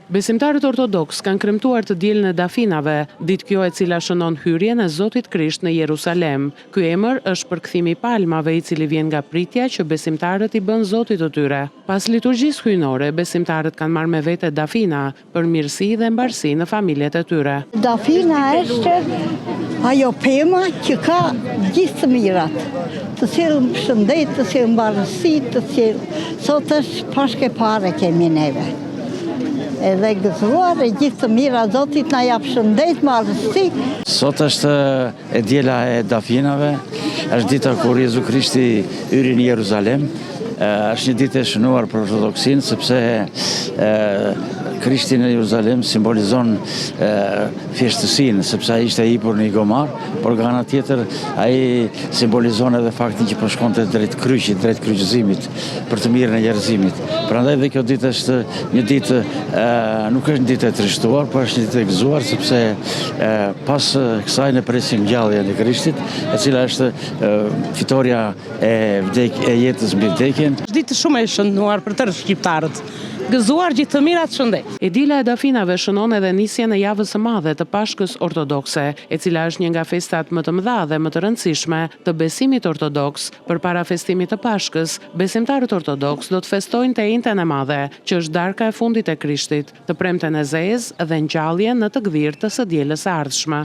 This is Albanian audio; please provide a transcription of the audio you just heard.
Besimtarët ortodoks kanë kremtuar të dielën e Dafinave, ditë kjo e cila shënon hyrjen e Zotit Krisht në Jerusalem. Ky emër është përkthimi i palmave i cili vjen nga pritja që besimtarët i bën Zotit të tyre. Pas liturgjisë hyjnore, besimtarët kanë marrë me vete Dafina për mirësi dhe mbarësi në familjet e tyre. Dafina është ajo pema që ka gjithë të mirat. Të sjellë shëndet, të sjellë mbarësi, të sjellë. Sot është pashke pare kemi neve. Edhe gëzuar e gjithë të mira Zotit na jap shëndet, mbarësi. Sot është e diela e Dafinave, është dita kur Jezu Krishti hyri në Jeruzalem. Është një ditë e shënuar për ortodoksin, sepse Krishti në Jeruzalem simbolizon fjeshtësinë, sepse ai ishte hipur në Igomar, por nga ana tjetër ai simbolizon edhe faktin që po shkonte drejt kryqit, drejt kryqëzimit, për të mirën e njerëzimit. Prandaj dhe kjo ditë është një ditë, nuk është një ditë e trishtuar, por është një ditë e gëzuar, sepse pas kësaj ne presim ngjalljen e Krishtit, e cila është fitoria e jetës mbi vdekjen. Është ditë shumë e shënduar për tërë shqiptarët. Gëzuar gjithë të mirat shëndet. E dila e Dafinave shënon edhe nisjen e javës së madhe të Pashkës ortodokse, e cila është një nga festat më të mëdha dhe më të rëndësishme të besimit ortodoks. Përpara festimit të Pashkës, besimtarët ortodoks do të festojnë të njëjtën e madhe, që është darka e fundit e Krishtit, të premten e zezë dhe ngjalljen në të gdhirë të së dielës së ardhshme.